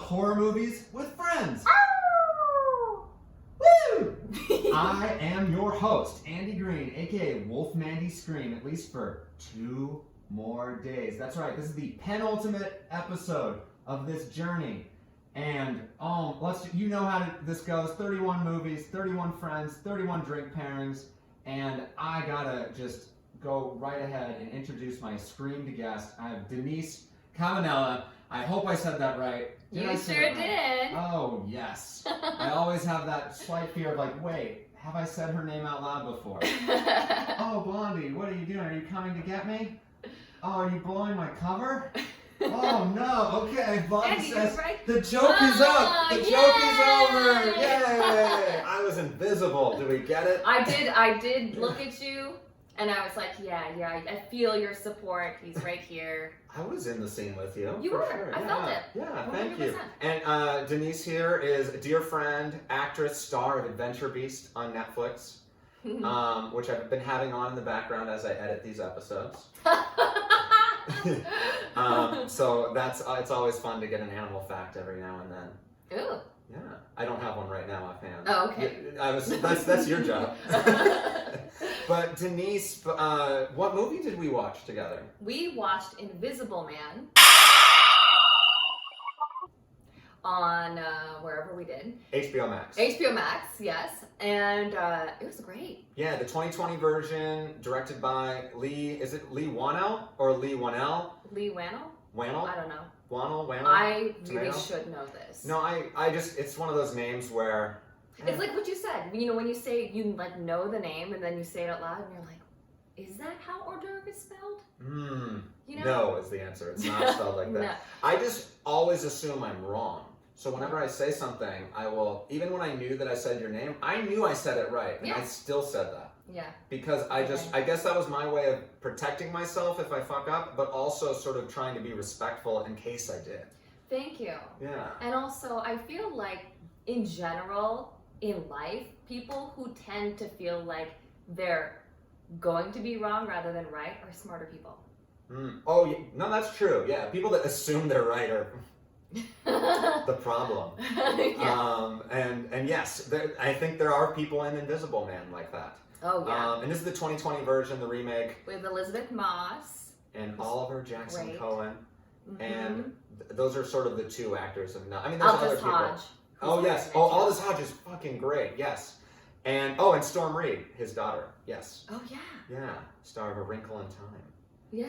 horror movies with friends. Woo! I am your host, Andy Green, aka Wolfmandy Screame, at least for 2 more days. That's right, this is the penultimate episode of this journey. And you know how this goes. 31 movies, 31 friends, 31 drink pairings, and I gotta just go right ahead and introduce my screamed guest. I have Danice Cabanela. I hope I said that right. You sure did. Oh, yes. I always have that slight fear of like, wait, have I said her name out loud before? Oh, Blondie, what are you doing? Are you coming to get me? Oh, are you blowing my cover? Oh, no. Okay, Blondie says, right. The joke is up. The joke is over. Yay. I was invisible. Do we get it? I did look at you. And I was like, yeah, I feel your support. He's right here. I was in the scene with you. You were. Sure. I felt it. Yeah, 100%. thank you. And Danice here is a dear friend, actress, star of Adventure Beast on Netflix, which I've been having on in the background as I edit these episodes. So it's always fun to get an animal fact every now and then. Ooh. Yeah, I don't have one right now offhand. Oh, okay. That's your job. But Danice, what movie did we watch together? We watched Invisible Man on wherever we did. HBO Max. HBO Max, yes, and it was great. Yeah, the 2020 version, directed by Leigh Whannell or Leigh Whannell? Leigh Whannell? Whannell? I don't know. Whannell? I really should know this. No, I just, it's one of those names where... It's like what you said. You know, when you say, you like know the name and then you say it out loud and you're like, is that how hors d'oeuvre is spelled? You know? No is the answer. It's not spelled like that. No. I just always assume I'm wrong. So whenever I say something, I will, even when I knew that I said your name, I knew I said it right. And I still said that. Yeah. Because I guess that was my way of protecting myself if I fuck up, but also sort of trying to be respectful in case I did. Thank you. Yeah. And also, I feel like, in general, in life, people who tend to feel like they're going to be wrong rather than right are smarter people. Oh, yeah. No, that's true. Yeah, people that assume they're right are the problem. Yeah. And yes, I think there are people in Invisible Man like that. Oh, yeah. And this is the 2020 version, the remake. With Elisabeth Moss. And Oliver Jackson-Cohen. Mm-hmm. And those are sort of the 2 actors of now. I mean, there's other Aldis people. Hodge. Oh, yes. Oh, Aldis Hodge is fucking great. Yes. And Storm Reid, his daughter. Yes. Oh, yeah. Yeah. Star of A Wrinkle in Time. Yeah.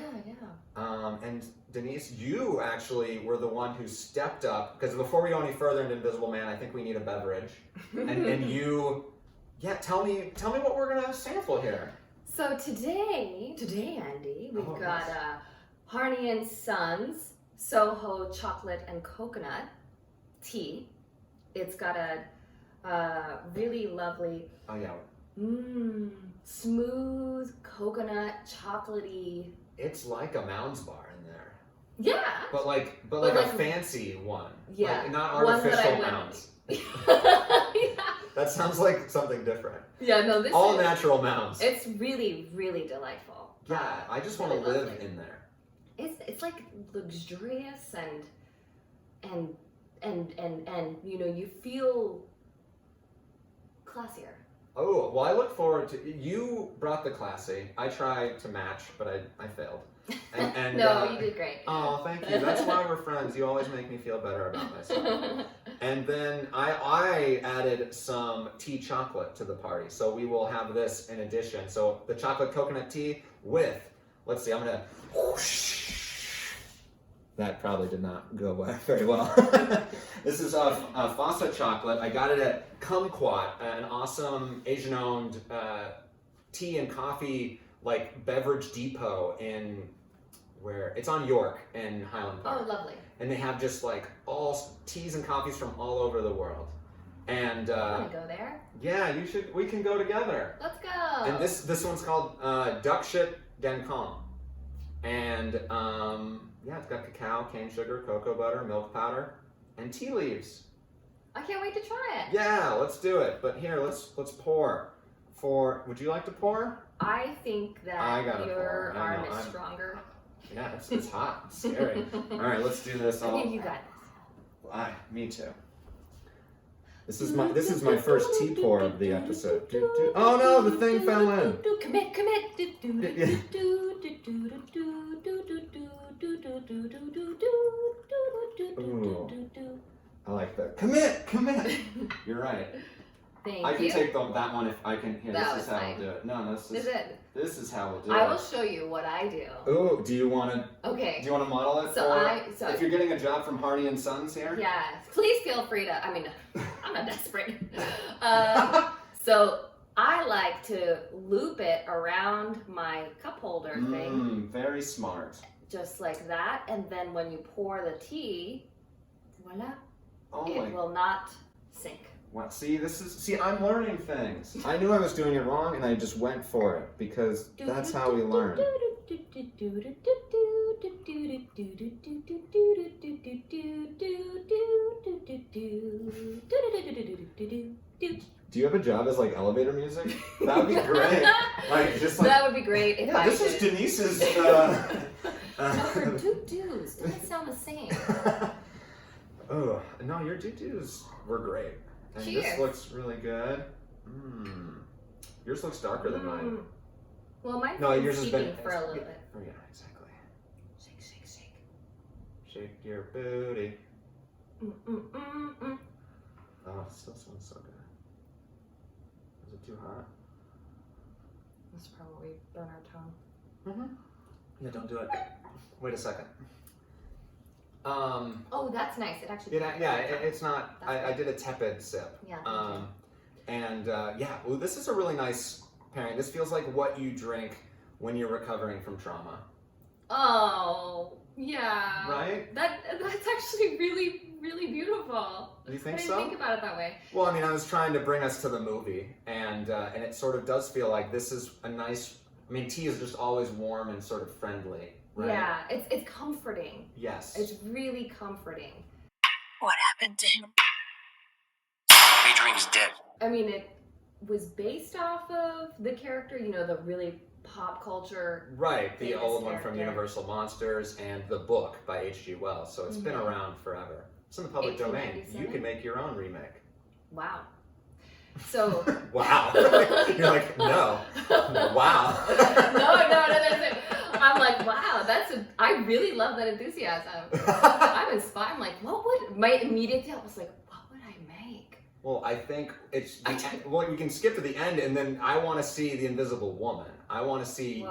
And Danice, you actually were the one who stepped up, because before we go any further into Invisible Man, I think we need a beverage. and you, tell me what we're gonna sample here. So today, Andy, we've got Harney & Sons Soho Chocolate and Coconut Tea. It's got a really lovely, smooth coconut chocolatey. It's like a Mounds bar in there. Yeah. But like a fancy one. Yeah. Like not artificial Mounds. Yeah. That sounds like something different. Yeah, no, this all is natural Mounds. It's really, really delightful. Yeah, I just want to live in there. It's like luxurious and you know, you feel classier. Oh, well, I look forward to, you brought the classy. I tried to match, but I failed. And no, you did great. Oh, thank you. That's why we're friends. You always make me feel better about myself. And then I added some tea chocolate to the party. So we will have this in addition. So the chocolate coconut tea with, let's see, I'm going to whoosh. That probably did not go very well. This is Fossa chocolate. I got it at Kumquat, an awesome Asian-owned tea and coffee like beverage depot in where it's on York in Highland Park. Oh, lovely. And they have just like all teas and coffees from all over the world. And I want to go there. Yeah, you should. We can go together. Let's go. And this one's called Duck Shit Denkong. And yeah, it's got cacao, cane sugar, cocoa butter, milk powder, and tea leaves. I can't wait to try it. Yeah, let's do it. But here, let's pour. Would you like to pour? I think that your arm is stronger. Yeah, it's hot. It's scary. All right, let's do this. I think you got Me too. This is my first tea pour of the episode. Oh no, the thing fell in. Commit. Ooh, I like that. Commit. You're right. Thank I can you. take that one if I can. Here, That this is was how fine. we'll do it. No, this is how we'll do it. I will show you what I do. Ooh, do you want to Okay. model it? So if you're getting a job from Hardy and Sons here? Yeah, please feel free to. I mean, I'm not desperate. So I like to loop it around my cup holder thing. Very smart. Just like that, and then when you pour the tea, voila, it will not sink. Wow. See, I'm learning things. I knew I was doing it wrong, and I just went for it because that's how we learn. Do you have a job as like elevator music? That would be great. That would be great if I this did. is Denise's. Her doo-doos doesn't sound the same. Oh no, your doo-doos were great. And Cheers. This looks really good. Yours looks darker than mine. Well, mine's No, been yours has steeping been for a little bit. Oh yeah, exactly. Shake. Shake your booty. Oh, it still smells so good. Is it too hot? Let's probably burn our tongue. Yeah, don't do it. Wait a second. Oh, that's nice. It actually. It's not. I did a tepid sip. Yeah. Well, this is a really nice pairing. This feels like what you drink when you're recovering from trauma. Oh, yeah. Right? That's actually really, really beautiful. Do you think I so? didn't think about it that way. Well, I mean, I was trying to bring us to the movie, and it sort of does feel like this is a nice. I mean, tea is just always warm and sort of friendly, right? Yeah, it's comforting. Yes. It's really comforting. What happened to him? Adrian's dead. I mean, it was based off of the character, the really pop culture. Right, the famous old one from character. Universal Monsters and the book by H.G. Wells. So it's been around forever. It's in the public domain. 1897? You can make your own remake. Wow. So. Wow. You're like, no. Wow. No. I'm like, wow, I really love that enthusiasm. I'm inspired. I'm like, my immediate thought was like, what would I make? Well, I think it's, we can skip to the end and then I want to see the Invisible Woman. I want to see you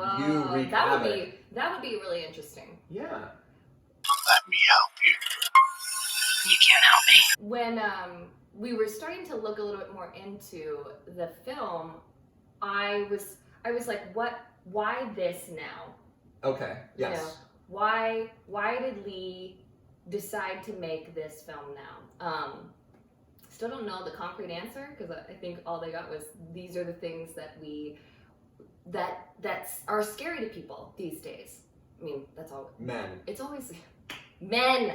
wreak havoc. That would be really interesting. Yeah. Let me help you. You can't help me. When we were starting to look a little bit more into the film, I was like, why this now? Okay, yes. Why did Leigh decide to make this film now? Still don't know the concrete answer, because I think all they got was these are the things that are scary to people these days. I mean, that's all. Men. It's always men.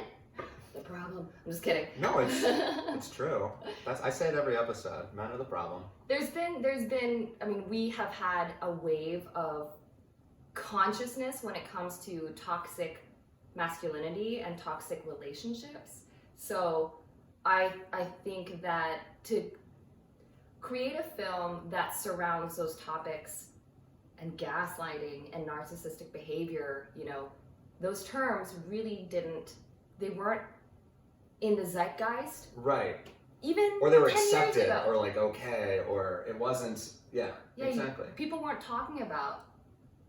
The problem. I'm just kidding. No, it's true. I say it every episode. Men are the problem. There's been. I mean, we have had a wave of consciousness when it comes to toxic masculinity and toxic relationships. So I think that to create a film that surrounds those topics and gaslighting and narcissistic behavior, those terms really they weren't in the zeitgeist. Right. Even or they were 10 years accepted ago. or like okay, or it wasn't, exactly. People weren't talking about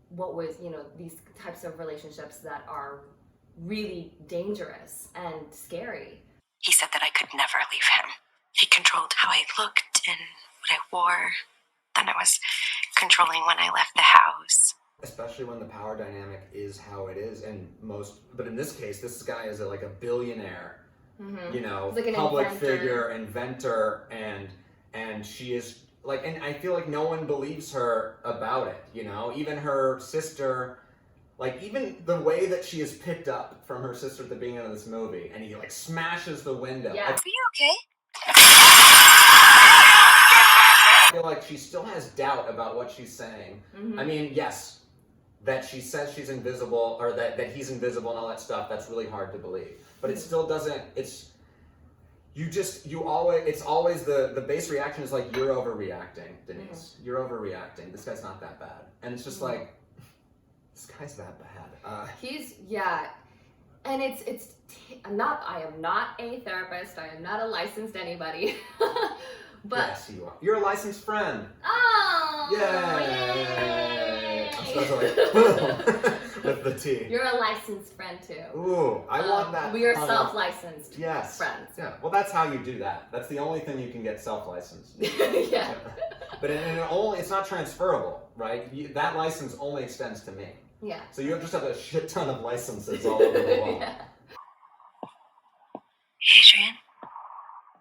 what was, these types of relationships that are really dangerous and scary. He said that I could never leave him. He controlled how I looked and what I wore. Then I was controlling when I left the house. Especially when the power dynamic is how it is, but in this case, this guy is like a billionaire, Like an public inventor. figure, inventor, and she is like, and I feel like no one believes her about it, even her sister, like even the way that she is picked up from her sister at the beginning of this movie, and he like smashes the window. Yeah. Are you okay? I feel like she still has doubt about what she's saying. I mean, yes, that she says she's invisible, or that he's invisible and all that stuff, that's really hard to believe. But it still doesn't, it's always the base reaction is like, you're overreacting, Denise. You're overreacting. This guy's not that bad. And it's just like, this guy's that bad. And I am not a therapist. I am not a licensed anybody. But yes, you are. You're a licensed friend. Oh! Yay! I'm supposed to like, with the T. You're a licensed friend too. Ooh, I want that. We are self-licensed yes. friends. Yeah, well that's how you do that. That's the only thing you can get self-licensed. Yeah. But it's not transferable, right? That license only extends to me. Yeah. So you just have a shit ton of licenses all over the world. Yeah. Adrian?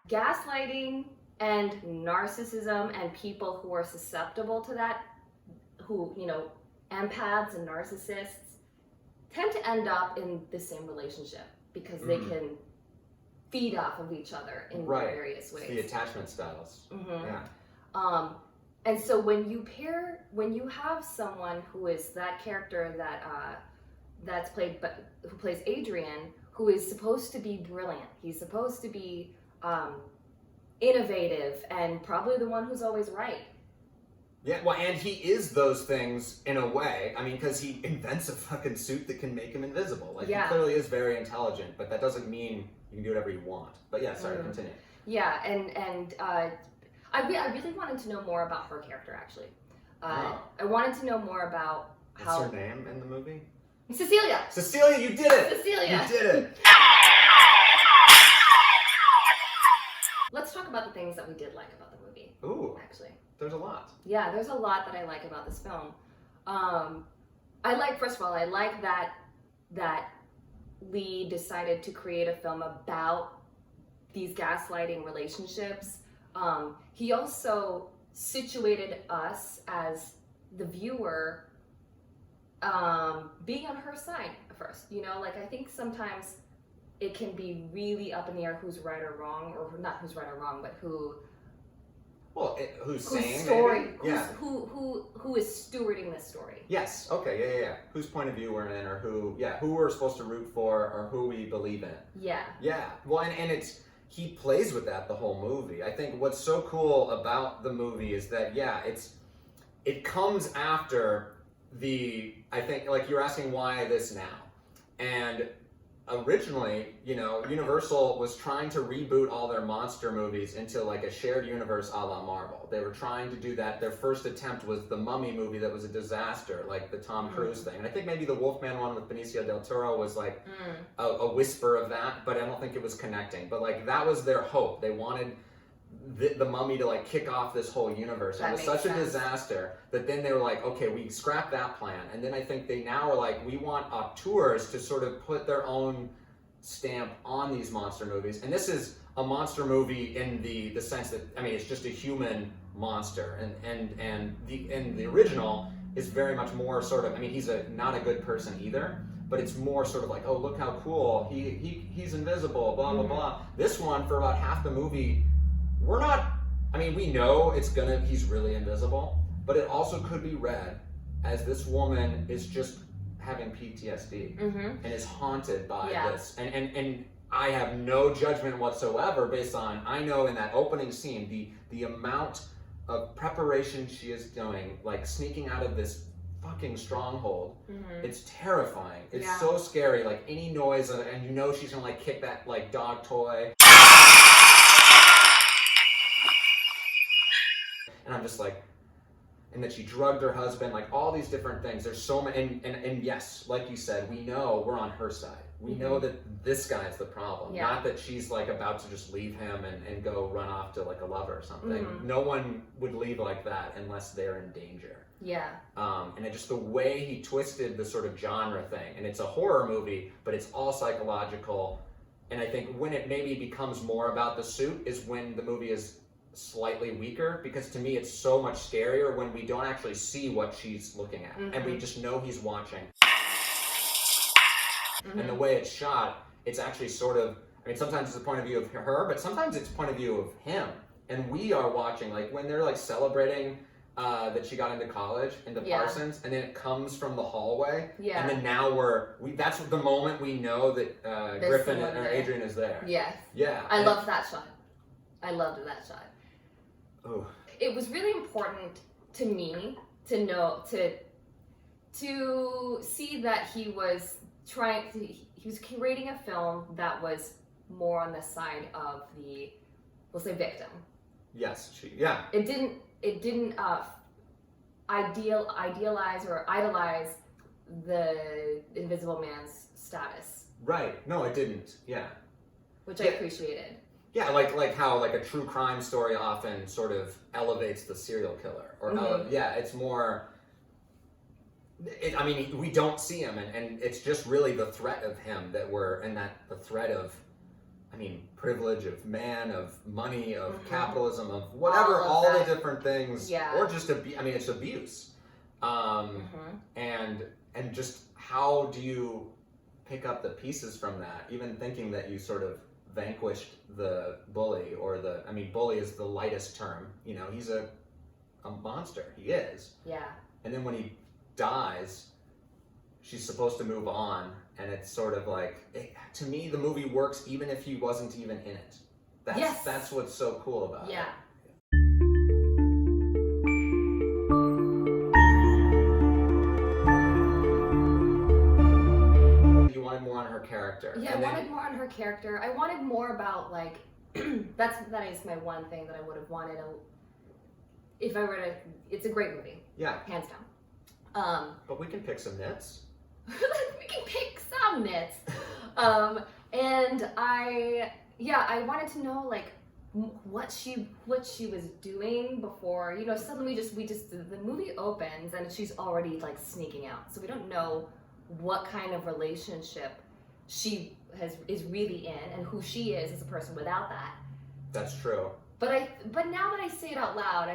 Gaslighting and narcissism and people who are susceptible to that, who, empaths and narcissists, tend to end up in the same relationship because they can feed off of each other in various ways. The attachment styles. Mm-hmm. Yeah. And so when you have someone who is that character who plays Adrian, who is supposed to be brilliant, he's supposed to be innovative and probably the one who's always right. Yeah, well, and he is those things in a way. I mean, because he invents a fucking suit that can make him invisible. Like, he clearly is very intelligent, but that doesn't mean you can do whatever you want. But yeah, sorry, continue. Yeah, and I really wanted to know more about her character, actually. I wanted to know more about how... What's her name in the movie? Cecilia! Cecilia, you did it! Cecilia! You did it! Let's talk about the things that we did like about the movie. Ooh. Actually. There's a lot. Yeah, there's a lot that I like about this film. First of all, I like that Leigh decided to create a film about these gaslighting relationships. He also situated us as the viewer being on her side at first. I think sometimes it can be really up in the air who's right or wrong, or not who's right or wrong, but who's saying story, maybe? who is stewarding this story. Yes, okay, yeah. Whose point of view we're in, or who we're supposed to root for, or who we believe in. Yeah. Yeah, well, and he plays with that the whole movie. I think what's so cool about the movie is that, it comes after I think, like, you're asking why this now. And originally, Universal was trying to reboot all their monster movies into like a shared universe a la Marvel. They were trying to do that. Their first attempt was the Mummy movie that was a disaster, like the Tom Cruise thing. And I think maybe the Wolfman one with Benicio del Toro was like a whisper of that, but I don't think it was connecting. But like, that was their hope. They wanted the Mummy to like kick off this whole universe. And it was such a disaster that then they were like, okay, we scrapped that plan. And then I think they now are like, we want auteurs to sort of put their own stamp on these monster movies. And this is a monster movie in the sense that, I mean, it's just a human monster. And the original is very much more sort of, I mean, he's not a good person either, but it's more sort of like, oh, look how cool, he's invisible, blah, blah, blah. This one, for about half the movie, we know he's really invisible, but it also could be read as this woman is just having PTSD and is haunted by this. And I have no judgment whatsoever based on, I know in that opening scene, the amount of preparation she is doing, like sneaking out of this fucking stronghold. It's terrifying. It's so scary, like any noise, and she's gonna like kick that like dog toy. And I'm just like, and that she drugged her husband, like all these different things. There's so many, and yes, like you said, we know we're on her side. We know that this guy's the problem, not that she's like about to just leave him and go run off to like a lover or something. No one would leave like that unless they're in danger. Yeah. And just the way he twisted the sort of genre thing, and it's a horror movie, but it's all psychological. And I think when it maybe becomes more about the suit is when the movie is slightly weaker, because to me it's so much scarier when we don't actually see what she's looking at and we just know he's watching. And the way it's shot, it's actually sort of, I mean, sometimes it's the point of view of her, but sometimes it's point of view of him. And we are watching, like when they're like celebrating that she got into college, into Yeah. Parsons, and then it comes from the hallway, Yeah. and then now that's the moment we know that Griffin someone or there. Adrian is there. Yes. Yeah. I loved that shot. I loved that shot. Oh. It was really important to me to know to see that he was curating a film that was more on the side of the, we'll say, victim. Yes. Yeah. It didn't idealize or idolize the Invisible Man's status, Right. No, it didn't. Yeah. which I Yeah. appreciated. Yeah, like how like a true crime story often sort of elevates the serial killer, or it's more. I mean, we don't see him, and it's just really the threat of him that the threat of, I mean, privilege, of man, of money, of capitalism, of whatever, all the different things, or just it's abuse, and just how do you pick up the pieces from that, even thinking that you sort of vanquished the bully, or bully is the lightest term, he's a monster, he is. Yeah. And then when he dies, she's supposed to move on, and it's sort of like, to me, the movie works even if he wasn't even in it. That's what's so cool about it. You wanted more on her character. Yeah, I wanted more on her character. I wanted more about, like, that is my one thing that I would have wanted if I were to. It's a great movie. Yeah. Hands down. But we can pick some nits. We can pick some nits. And I wanted to know, like, what she was doing before, suddenly the movie opens and she's already, like, sneaking out. So we don't know what kind of relationship she is really in, and who she is as a person without that. That's true. But now that I say it out loud, I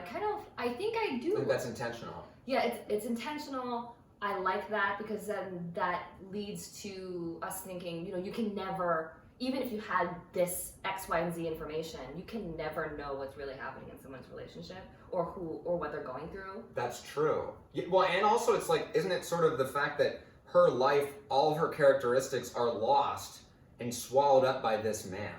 think I do. I think that's intentional. Yeah, it's intentional. I like that, because then that leads to us thinking, you can never, even if you had this X, Y, and Z information, you can never know what's really happening in someone's relationship, or what they're going through. That's true. Yeah, well, and also it's like, isn't it sort of the fact that her life, all of her characteristics are lost and swallowed up by this man,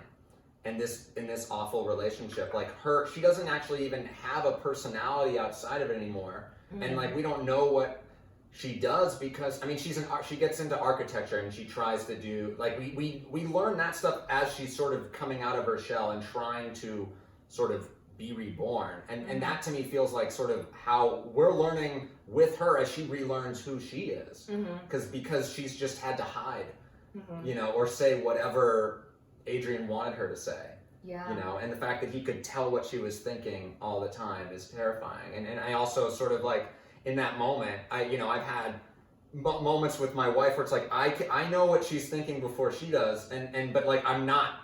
and in this awful relationship. Like, she doesn't actually even have a personality outside of it anymore. Mm-hmm. And like, we don't know what she does, because she gets into architecture, and she tries to do, like, we learn that stuff as she's sort of coming out of her shell and trying to sort of be reborn, and that to me feels like sort of how we're learning with her as she relearns who she is, because she's just had to hide, or say whatever Adrian wanted her to say. Yeah. And the fact that he could tell what she was thinking all the time is terrifying. And I also sort of like, in that moment, I've had moments with my wife where it's like, I know what she's thinking before she does, but like, I'm not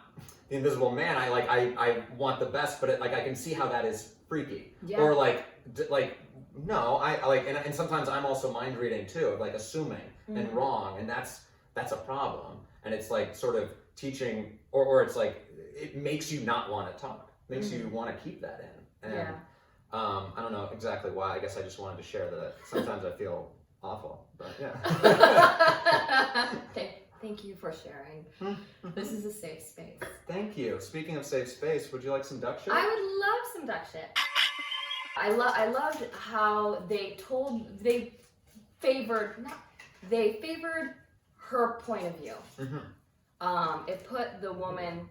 the Invisible Man. I want the best, but I can see how that is freaky. Yeah. Or no, and sometimes I'm also mind reading too, of like assuming and wrong, and that's a problem. And it's like sort of teaching, or it's like, it makes you not want to talk, makes you want to keep that in. And I don't know exactly why. I guess I just wanted to share that sometimes I feel awful, but yeah. Thank you for sharing. This is a safe space. Thank you. Speaking of safe space, would you like some duck shit? I would love some duck shit. I loved how they favored her point of view. It put the woman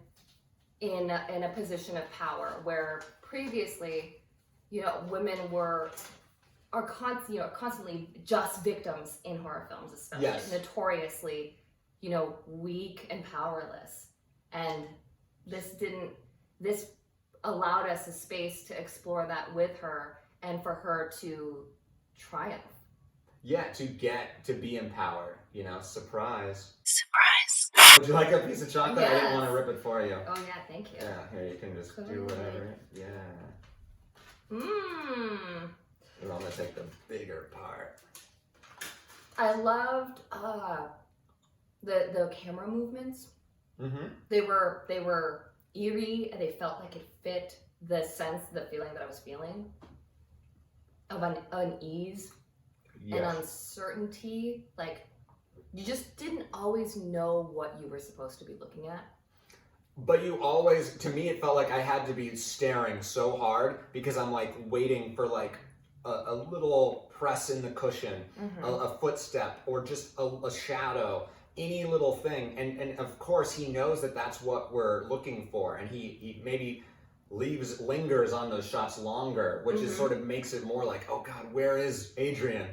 in a position of power, where previously, women are constantly just victims in horror films, especially. Yes. Notoriously, weak and powerless. And this allowed us a space to explore that with her, and for her to triumph. Yeah, to get to be empowered, Surprise. Would you like a piece of chocolate? Yes. I didn't want to rip it for you. Oh yeah, thank you. Yeah, here, you can just do whatever. Yeah. And I'm gonna take the bigger part. I loved the camera movements. They were eerie, and they felt like it fit the feeling that I was feeling. of unease Yes. and uncertainty. Like, you just didn't always know what you were supposed to be looking at. But you always, to me, it felt like I had to be staring so hard because I'm like waiting for like a little press in the cushion, a footstep, or just a shadow, any little thing. And of course, he knows that that's what we're looking for. And he maybe lingers on those shots longer, which is sort of makes it more like, oh God, where is Adrian?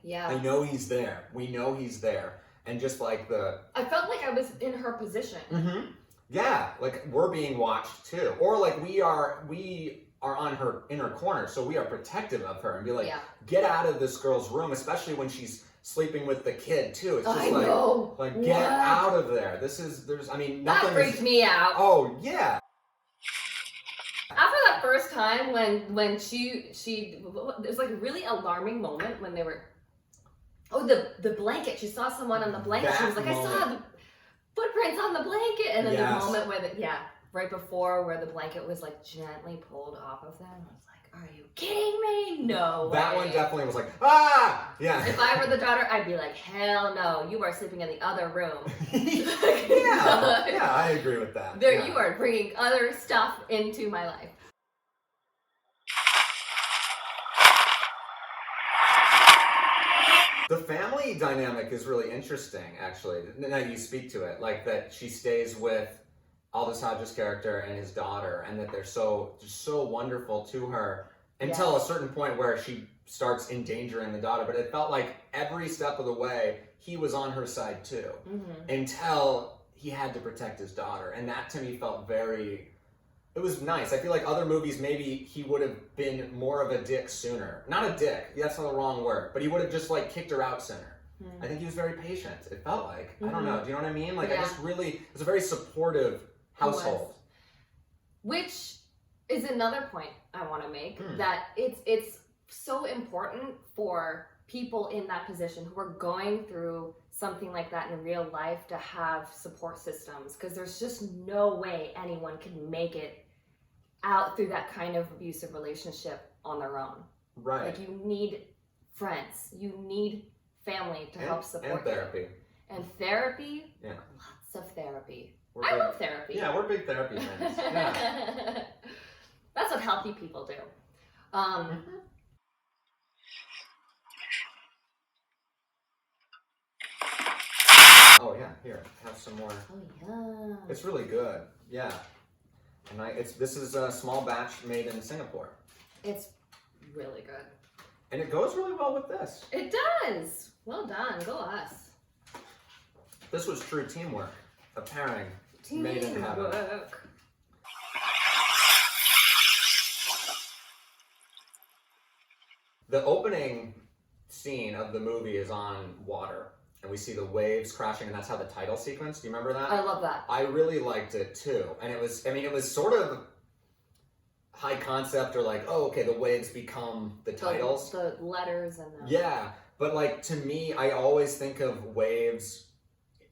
Yeah. I know he's there. We know he's there. And just like I felt like I was in her position. Yeah, like we're being watched too. Or like we are on her inner corner, so we are protective of her and be like, get out of this girl's room, especially when she's sleeping with the kid too. It's just like get out of there. Nothing that freaked me out. Oh yeah. After that first time when she there's like a really alarming moment when they were the blanket. She saw someone on the blanket. She was like, I saw the footprints on the blanket. And then the moment where right before where the blanket was like gently pulled off of them. I was like, are you kidding me? No way. That one definitely was like, ah! Yeah. If I were the daughter, I'd be like, hell no, you are sleeping in the other room. Yeah, I agree with that. You are bringing other stuff into my life. The family dynamic is really interesting, actually. Now you speak to it, like that she stays with Aldis Hodge's character and his daughter, and that they're so wonderful to her until a certain point where she starts endangering the daughter. But it felt like every step of the way he was on her side too, until he had to protect his daughter, and that to me felt very. It was nice. I feel like other movies, maybe he would have been more of a dick sooner. Not a dick, that's not the wrong word, but he would have just like kicked her out sooner. I think he was very patient, it felt like. I don't know, do you know what I mean? Like I just really, it was a very supportive household. Which is another point I want to make, that it's so important for people in that position who are going through something like that in real life to have support systems, because there's just no way anyone can make it out through that kind of abusive relationship on their own. Right. Like you need friends, you need family to help support and therapy. you. And therapy. Yeah. Lots of therapy. I love therapy. Yeah, we're big therapy fans. Yeah. That's what healthy people do. Oh yeah, here, have some more. Oh yeah. It's really good. Yeah. And this is a small batch made in Singapore. It's really good. And it goes really well with this. It does. Well done. Go us. This was true teamwork. A pairing made in heaven. The opening scene of the movie is on water. And we see the waves crashing, and that's how the title sequence. Do you remember that? I love that. I really liked it too. And it was sort of high concept, or like, oh, okay, the waves become the titles. The letters and the... Yeah, but like to me, I always think of waves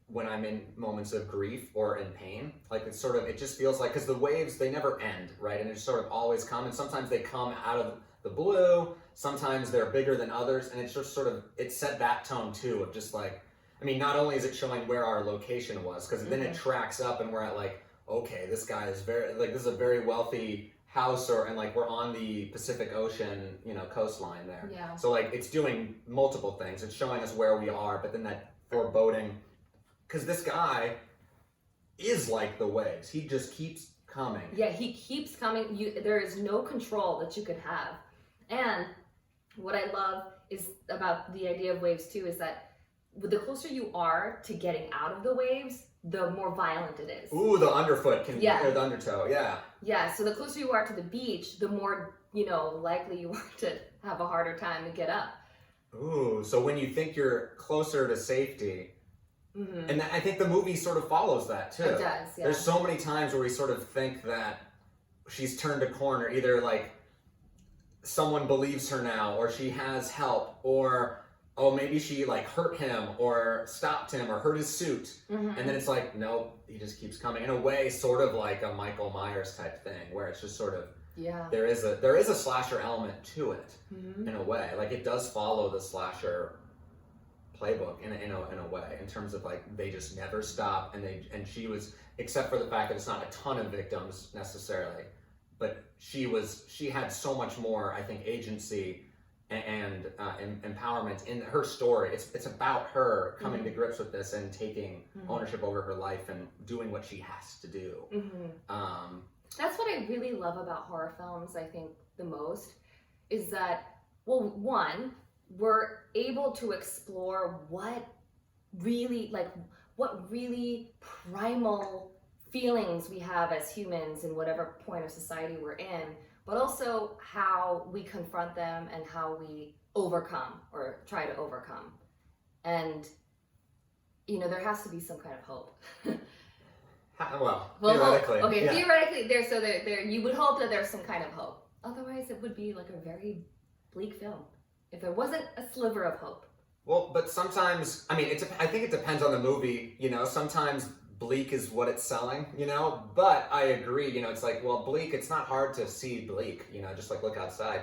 when I'm in moments of grief or in pain. Like it just feels like, because the waves, they never end, right? And they sort of always come, and sometimes they come out of the blue, sometimes they're bigger than others, and it's just sort of, it set that tone too, of just like, not only is it showing where our location was, because then it tracks up and we're at like, okay, this guy is this is a very wealthy house, and like we're on the Pacific Ocean, coastline there. Yeah. So like it's doing multiple things. It's showing us where we are, but then that foreboding, because this guy is like the waves. He just keeps coming. Yeah, he keeps coming. There is no control that you could have. And what I love is about the idea of waves too, is that the closer you are to getting out of the waves, the more violent it is. Ooh, the underfoot or the undertow, yeah. Yeah, so the closer you are to the beach, the more, likely you are to have a harder time to get up. Ooh, so when you think you're closer to safety, and I think the movie sort of follows that too. It does, yeah. There's so many times where we sort of think that she's turned a corner, either like someone believes her now, or she has help, or oh, maybe she like hurt him or stopped him or hurt his suit. Mhm. And then it's like, nope, he just keeps coming. In a way, sort of like a Michael Myers type thing, where it's just sort of, Yeah. there is a slasher element to it, Mhm. in a way. Like, it does follow the slasher playbook in a way, in terms of like, they just never stop, and she was, except for the fact that it's not a ton of victims necessarily, but she had so much more, I think, agency and empowerment in her story. It's about her coming to grips with this and taking ownership over her life and doing what she has to do. That's what I really love about horror films, I think, the most, is that, well, one, we're able to explore what really primal feelings we have as humans in whatever point of society we're in, but also how we confront them and how we overcome or try to overcome. And, you know, there has to be some kind of hope. Well, theoretically. Okay, yeah. theoretically, there you would hope that there's some kind of hope. Otherwise, it would be like a very bleak film if there wasn't a sliver of hope. Well, but sometimes, I mean, I think it depends on the movie, you know, sometimes bleak is what it's selling, you know, but I agree, you know, it's like, well, bleak, it's not hard to see bleak, you know, just like look outside,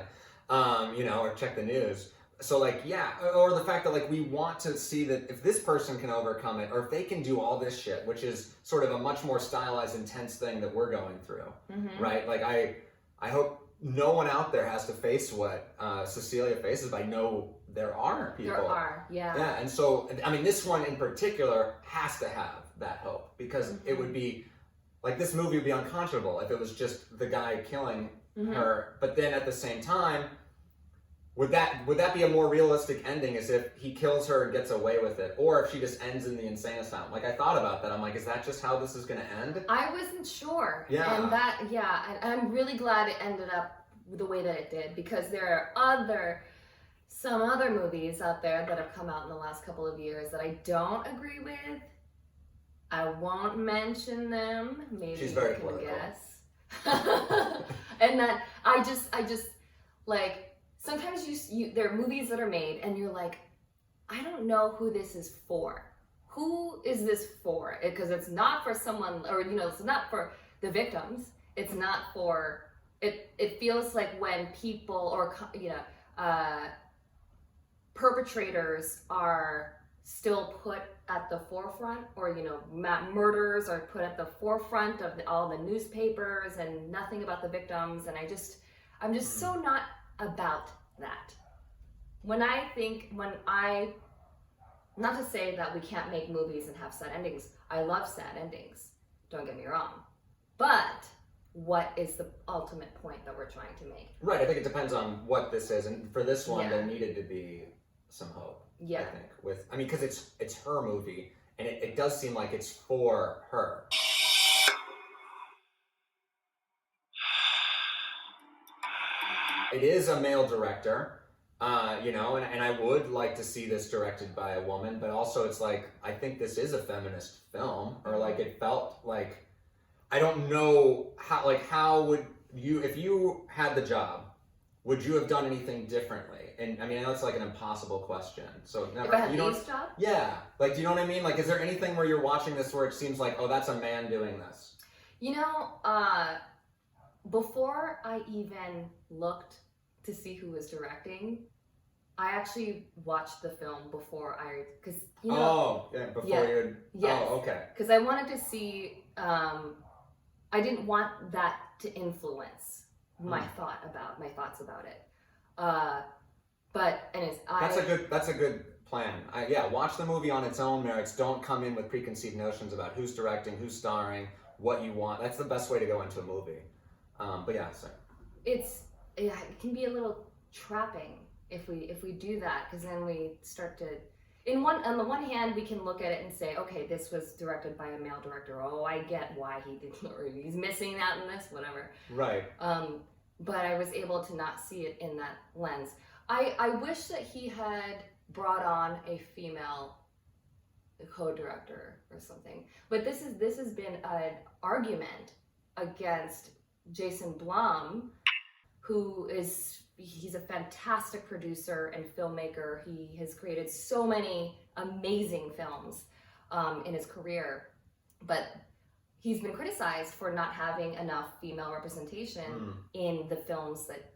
you know, or check the news. So like, yeah, or the fact that like we want to see that if this person can overcome it, or if they can do all this shit, which is sort of a much more stylized, intense thing that we're going through, right? Like I hope no one out there has to face what Cecilia faces, but I know there are people. There are, yeah. Yeah, and so, I mean, this one in particular has to have that hope, because it would be, like, this movie would be unconscionable if it was just the guy killing her, but then at the same time, would that be a more realistic ending, as if he kills her and gets away with it, or if she just ends in the insane asylum? Like, I thought about that. I'm like, is that just how this is going to end? I wasn't sure. Yeah. And I'm really glad it ended up the way that it did, because there are some other movies out there that have come out in the last couple of years that I don't agree with. I won't mention them. Maybe She's very you can political. guess. And that I just like, sometimes there are movies that are made and you're like, I don't know who this is for. Who is this for? Because it's not for someone, or, you know, it's not for the victims. It's not for, it feels like when people, or, you know, perpetrators are still put at the forefront, or, you know, murders are put at the forefront of all the newspapers, and nothing about the victims. And I'm just so not about that. Not to say that we can't make movies and have sad endings. I love sad endings, don't get me wrong. But what is the ultimate point that we're trying to make? Right, I think it depends on what this is, and for this one, Yeah. there needed to be some hope. Yeah. I think because it's her movie, and it does seem like it's for her. It is a male director, you know, and I would like to see this directed by a woman, but also it's like, I think this is a feminist film, or like it felt like, I don't know how would you, if you had the job, would you have done anything differently? And I mean, I know it's like an impossible question. So never, If I had you don't, Leigh's job? yeah, like, do you know what I mean? Like, is there anything where you're watching this where it seems like, oh, that's a man doing this? You know, before I even looked to see who was directing, I actually watched the film before because, you know. Oh, yeah, before Yeah. you'd, Yes. oh, okay. Because I wanted to see, I didn't want that to influence my thoughts about it. But anyways, That's a good plan. Yeah, watch the movie on its own merits. Don't come in with preconceived notions about who's directing, who's starring, what you want. That's the best way to go into a movie. But yeah, so. it can be a little trapping if we do that, because then we start to, on the one hand, we can look at it and say, okay, this was directed by a male director. Oh, I get why he did, or he's missing out in this, whatever. Right. But I was able to not see it in that lens. I wish that he had brought on a female co-director or something. But this has been an argument against Jason Blum he's a fantastic producer and filmmaker. He has created so many amazing films in his career, but he's been criticized for not having enough female representation in the films that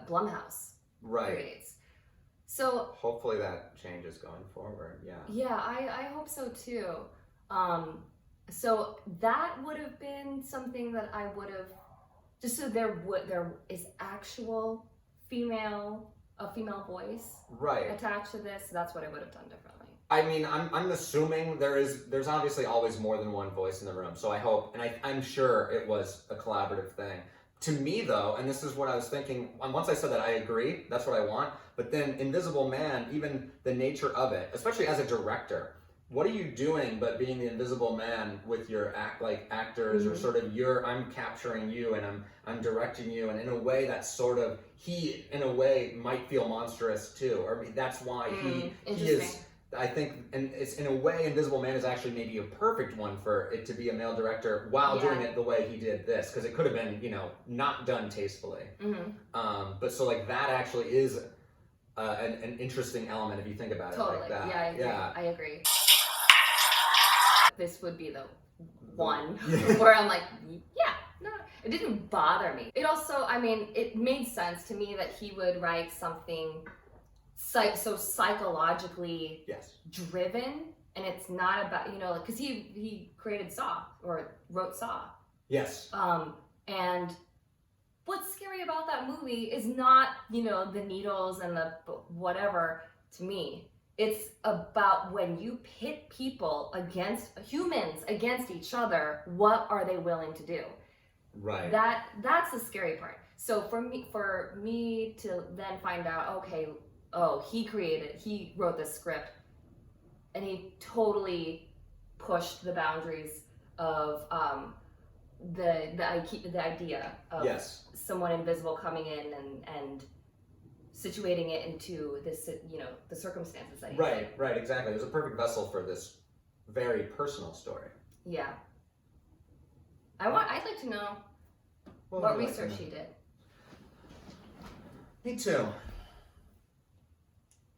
Blumhouse creates. So hopefully that changes going forward. Yeah, I hope so too. So that would have been something that I would have, just so there is actual female voice attached to this. That's what I would have done differently. I mean, I'm assuming there's obviously always more than one voice in the room. So I hope, and I'm sure it was a collaborative thing. To me though, and this is what I was thinking, once I said that, I agree, that's what I want. But then Invisible Man, even the nature of it, especially as a director, what are you doing but being the Invisible Man with your actors, or sort of I'm capturing you and I'm directing you, and in a way that's sort of, he in a way might feel monstrous too, or that's why he is, I think, and it's in a way Invisible Man is actually maybe a perfect one for it to be a male director while doing it the way he did this, because it could have been, not done tastefully. But so like that actually is an interesting element if you think about it like that. Yeah, I agree. This would be the one where I'm like, no, it didn't bother me. It also, I mean, it made sense to me that he would write something so psychologically driven, and it's not about, because he created Saw, or wrote Saw. Yes. And what's scary about that movie is not, the needles and the whatever to me. It's about when you pit humans against each other, what are they willing to do? Right. That's the scary part. So for me to then find out, okay, he wrote this script and he totally pushed the boundaries of the idea of someone invisible coming in and situating it into this, the circumstances that he did. Right, exactly. It was a perfect vessel for this very personal story. Yeah. I'd like to know what research he did. Me too.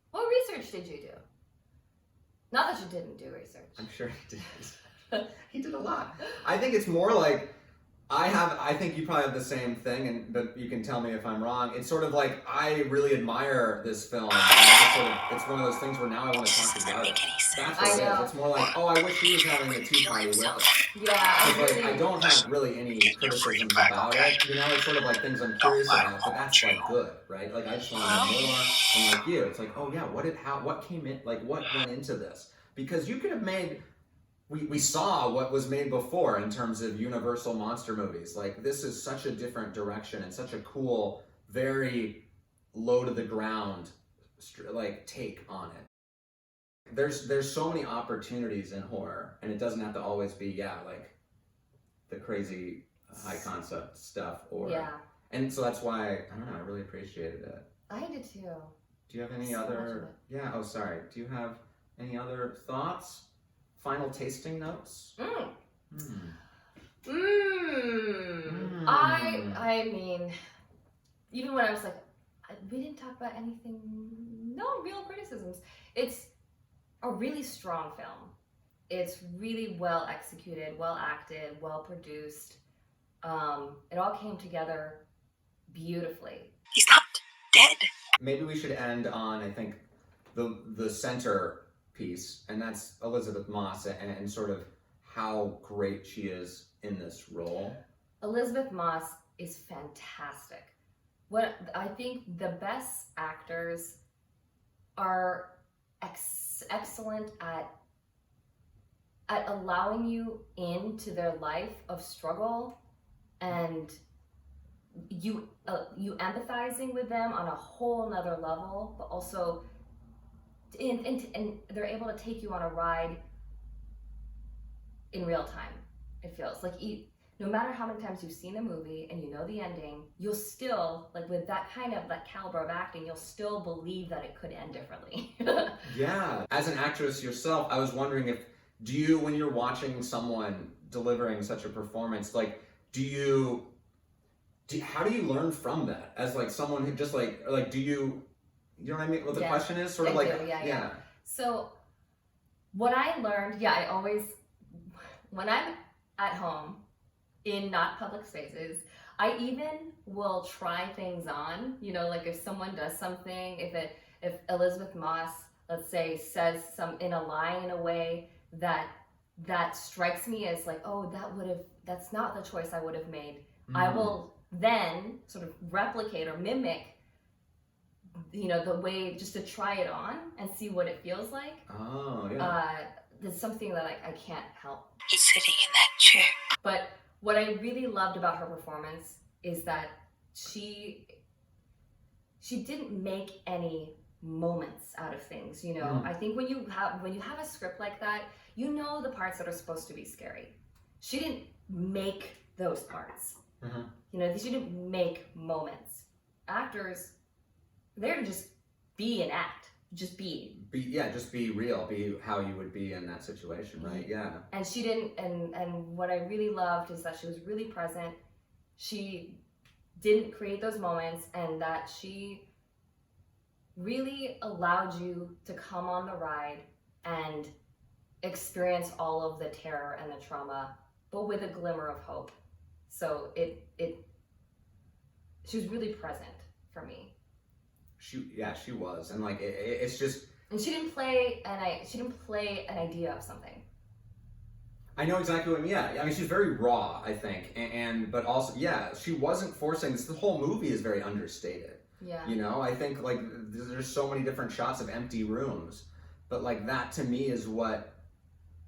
What research did you do? Not that you didn't do research. I'm sure he did. He did a lot. I think it's more like, I think you probably have the same thing, but you can tell me if I'm wrong. It's sort of like, I really admire this film. And it's one of those things where now I want to talk about it. That's what it is. It's more like, I wish he was having a tea party with us. Yeah, I don't have really any criticisms about it. It's sort of like things I'm curious about, but that's like good, right? Like I just want to know more. And like you, it's like, what came in, like what went into this? Because you could have made. We saw what was made before in terms of Universal monster movies. Like this is such a different direction and such a cool, very low to the ground, like take on it. There's so many opportunities in horror, and it doesn't have to always be like the crazy high concept stuff and so that's why I don't know, I really appreciated it. I did too. Do you have any other? Yeah. Oh, sorry. Do you have any other thoughts? Final tasting notes? I mean, even when I was like, we didn't talk about anything, no real criticisms. It's a really strong film. It's really well executed, well acted, well produced. It all came together beautifully. He's not dead. Maybe we should end on, I think, the center piece, and that's Elisabeth Moss and sort of how great she is in this role. Elisabeth Moss is fantastic. What I think the best actors are excellent at allowing you into their life of struggle, and you empathizing with them on a whole nother level, but also and they're able to take you on a ride in real time. It feels like no matter how many times you've seen the movie and you know the ending, you'll still, like with that caliber of acting, you'll still believe that it could end differently. Yeah. As an actress yourself, I was wondering when you're watching someone delivering such a performance, like, do how do you learn from that as like someone who just like do you know what I mean? What the question is sort of like yeah. So what I learned, I always, when I'm at home in not public spaces, I even will try things on, you know, like if someone does something, if Elisabeth Moss, let's say, says in a line in a way that strikes me as like, oh, that's not the choice I would have made. I will then sort of replicate or mimic, you know, the way, just to try it on and see what it feels like. Oh, yeah. That's something that I can't help. He's sitting in that chair. But what I really loved about her performance is that she didn't make any moments out of things, you know. I think when you have a script like that, you know the parts that are supposed to be scary. She didn't make those parts. You know, she didn't make moments. Actors, they're to just be an act. Just be real, be how you would be in that situation, right? Yeah. And she didn't, and what I really loved is that she was really present. She didn't create those moments, and that she really allowed you to come on the ride and experience all of the terror and the trauma, but with a glimmer of hope. So she was really present for me. She was, and like it's just. And she didn't play an idea of something. I know exactly what you mean. Yeah, I mean she's very raw, I think, but also she wasn't forcing this. The whole movie is very understated. Yeah. You know, I think like there's so many different shots of empty rooms, but like that to me is what,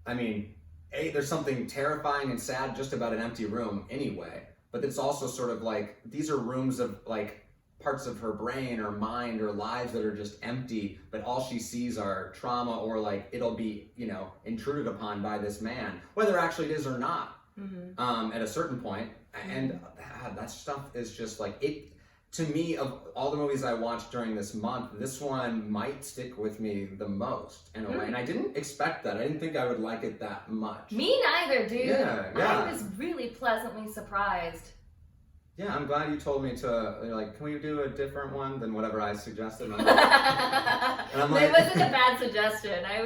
I mean, there's something terrifying and sad just about an empty room anyway, but it's also sort of like these are rooms of like parts of her brain or mind or lives that are just empty, but all she sees are trauma, or like it'll be, you know, intruded upon by this man, whether actually it is or not, at a certain point. And that stuff is just like it. To me, of all the movies I watched during this month, this one might stick with me the most in a way. And I didn't expect that. I didn't think I would like it that much. Me neither, dude. Yeah. I was really pleasantly surprised. Yeah, I'm glad you told me to, like, can we do a different one than whatever I suggested? And I'm like, it wasn't a bad suggestion. I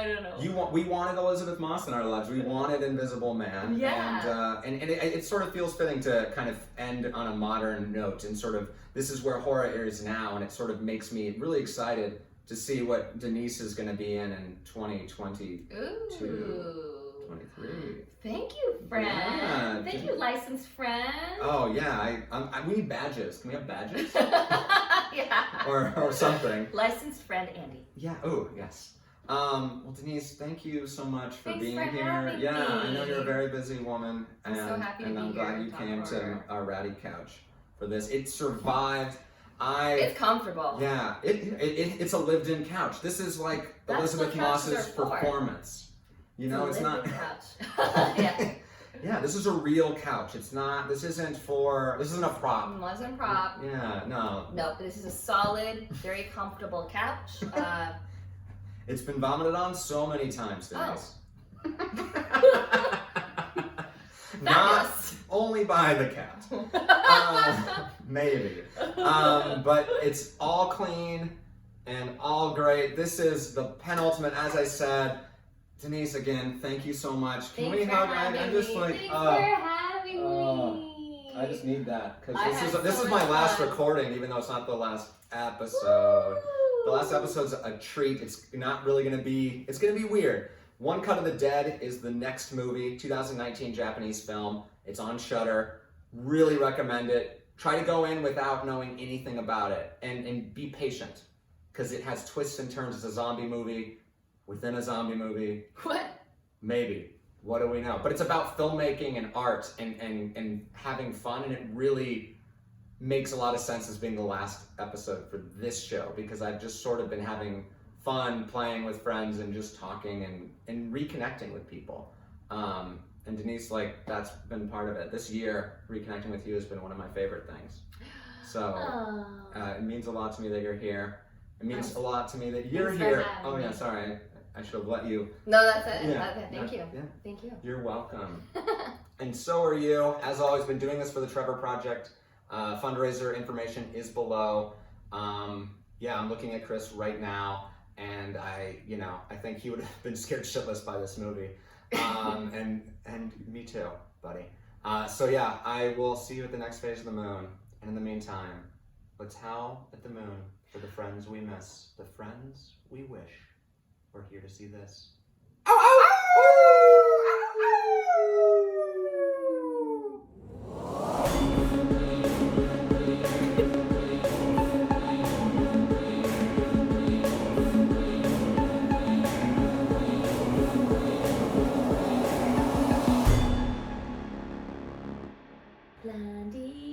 don't know. We wanted Elisabeth Moss in our lives. We wanted Invisible Man. Yeah. And it sort of feels fitting to kind of end on a modern note, and sort of, this is where horror is now, and it sort of makes me really excited to see what Danice is going to be in 2022. Ooh. 23. Thank you, friend. Yeah. Thank you, licensed friend. Oh yeah, we need badges. Can we have badges? Yeah. Or something. Licensed friend Andy. Yeah. Oh yes. Well, Danice, thank you so much for being here. Yeah, I know you're a very busy woman, and I'm so happy to be here. And I'm glad you came to our ratty couch for this. It survived. It's comfortable. Yeah, it's a lived-in couch. This is like Elisabeth Moss's performance. You know, it's not. Couch. Yeah. Yeah, this is a real couch. It's not. This isn't a prop. It wasn't a prop. Yeah, no. No, this is a solid, very comfortable couch. It's been vomited on so many times, Danice. Oh. Not only by the cat. Maybe. But it's all clean and all great. This is the penultimate, as I said. Danice, again, thank you so much. Can we hug? I'm just like, thanks for having me. I just need that because this is my last recording, even though it's not the last episode. Woo! The last episode's a treat. It's not really gonna be. It's gonna be weird. One Cut of the Dead is the next movie, 2019 Japanese film. It's on Shudder. Really recommend it. Try to go in without knowing anything about it, and be patient because it has twists and turns. It's a zombie movie. Within a zombie movie. What? Maybe. What do we know? But it's about filmmaking and art and having fun, and it really makes a lot of sense as being the last episode for this show, because I've just sort of been having fun playing with friends and just talking and reconnecting with people. And Danice, like, that's been part of it. This year, reconnecting with you has been one of my favorite things. So it means a lot to me that you're here. It means a lot to me that you're here. Oh yeah, sorry. I should have let you. No, that's it. Yeah. Thank you. Yeah. Thank you. You're welcome. and so are you. As always, been doing this for the Trevor Project. Fundraiser information is below. Yeah, I'm looking at Chris right now, and I think he would have been scared shitless by this movie. And me too, buddy. So yeah, I will see you at the next phase of the moon. And in the meantime, let's howl at the moon for the friends we miss, the friends we wish were here to see this. Ow, ow! Blondie.